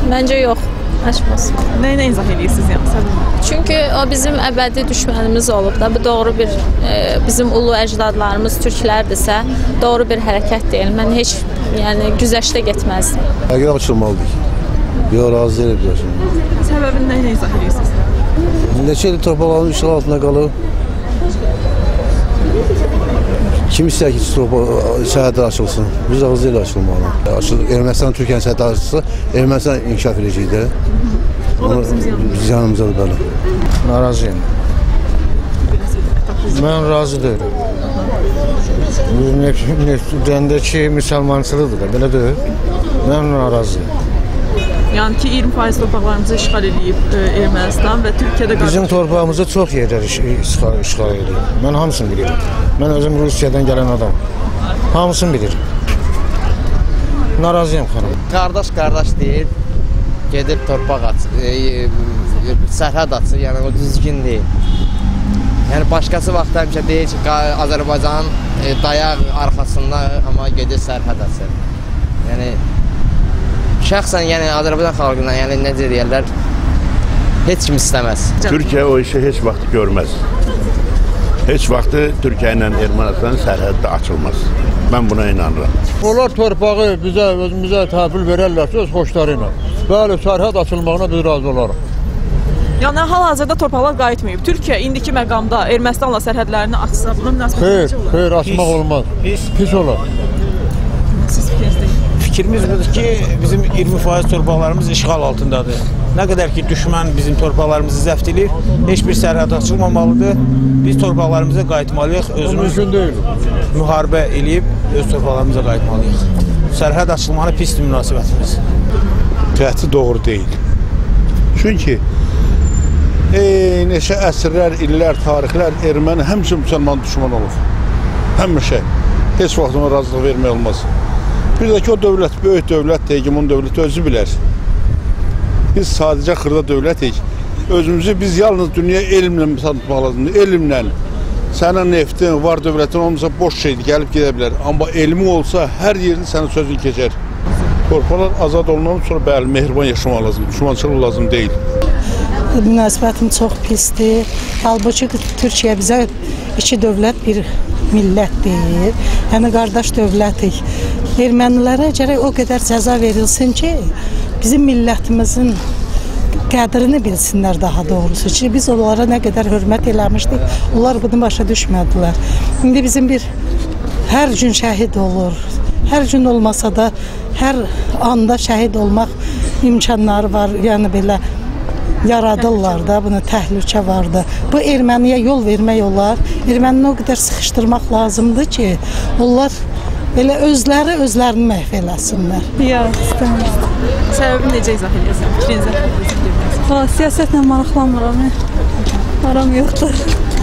Məncə yox, açmasın. Nə izah edirsiniz yəni səbəbi? Çünki o bizim əbədi düşmənimiz olub da, bu doğru bir bizim ulu əcdadlarımız türklərdirsə, doğru bir hərəkət deyil. Mən heç yəni güzəştə getməzdim. Həqiqət açılmalıdır. Yox, razı deyil. Səbəbini nə izah edirsiniz? Neçə il torpaqların işğal altında qalıb. Kim istəyir ki, sərhədlər açılsın? Biz ağzı ilə açılmalı. Ermənistan Türkiyənin sərhədləri açılsa, Ermənistan inkişaf edəcəkdir. O da bizim yanımızdadır belə. Narazıyım. Mən razı deyirəm. Deyəndəki müsəlmançılıdır da, belə deyil. Mən narazıyım. Yəni ki, 20% torpaqlarımızı işğal edib Ermənistan və Türkiyədə qarşı... Bizim torpağımızda çox yerlər işğal edib. Mən hamısını bilirim. Mən özüm Rusiyadan gələn adam. Hamısını bilirim. Narazıyım xanım. Qardaş deyir, gedib torpaq sərhəd açır, yəni o düzgün deyil. Yəni başqası vaxt həmişə deyir ki, Azərbaycanın dayaq arxasında amma gedir sərhəd açır. Yəni şəxsən yəni Azərbaycan xalqından yəni necə deyirlər, heç kim istəməz. Türkiyə o işi heç vaxt görməz. Heç vaxtı Türkiyə ilə Ermənistan sərhəddə açılmaz. Mən buna inanıram. Onlar torpağı bizə, özümüzə təhvil verərlərsə öz xoşları ilə. Bəli, sərhəd açılmağına biz razı olarıq. Yəni hal-hazırda torpaqlar qayıtmayıb. Türkiyə indiki məqamda Ermənistanla sərhədlərini açsa, buna münasibət necə olar? Xeyr, açmaq olmaz. Pis olar. Siz fikrinizdəyik. Fikrimiz budur ki, bizim 20% torpaqlarımız işğal altındadır. Nə qədər ki, düşmən bizim torpaqlarımızı zəbt edir, heç bir sərhəd açılmamalıdır. Biz torpaqlarımıza qayıtmalıyıq, özümüz müharibə eləyib, öz torpaqlarımıza qayıtmalıyıq. Sərhəd açılmalı pisdir münasibətimiz. Qəti doğru deyil. Çünki neçə əsrlər, illər, tarixlər erməni həmişə müsəlman düşman olur. Həmişə. Heç vaxt ona razılıq vermək olmaz. Bir də ki, o dövlət, böyük dövlət, hegemon dövlət özü bilər. Biz sadəcə xırda dövlətik. Özümüzü biz yalnız dünya elmlə tanıtmaq lazımdır. Elmlə. Sənin neftin, var dövlətin olmasa boş şeydir, gəlib gedə bilər. Amma elmi olsa, hər yerində sənin sözün keçər. Torpaqlar azad olundan sonra bəli, mehriban yaşamaq lazımdır. Düşmançılıq lazım deyil. Münasibətim çox pisdir. Halbuki Türkiyə bizə iki dövlət, bir millət deyir. Yəni, qardaş dövlətik. Ermənilərə gərək o qədər cəza verilsin ki, bizim millətimizin qədrini bilsinlər daha doğrusu. Çünki biz onlara nə qədər hörmət eləmişdik, onlar bunu başa düşmədilər. İndi bizim hər gün şəhid olur. Hər gün olmasa da, hər anda şəhid olmaq imkanları var. Yəni, belə yaradırlar da, buna təhlükə var da. Bu erməniyə yol vermək olar. Ermənini o qədər sıxışdırmaq lazımdır ki, onlar belə özlərini məhv eləsinlər. Yox, istəmirəm. Səbəbi necə izah edirsən? Fikrinizə? Siyasətlə maraqlanmıram. Aram yoxdur.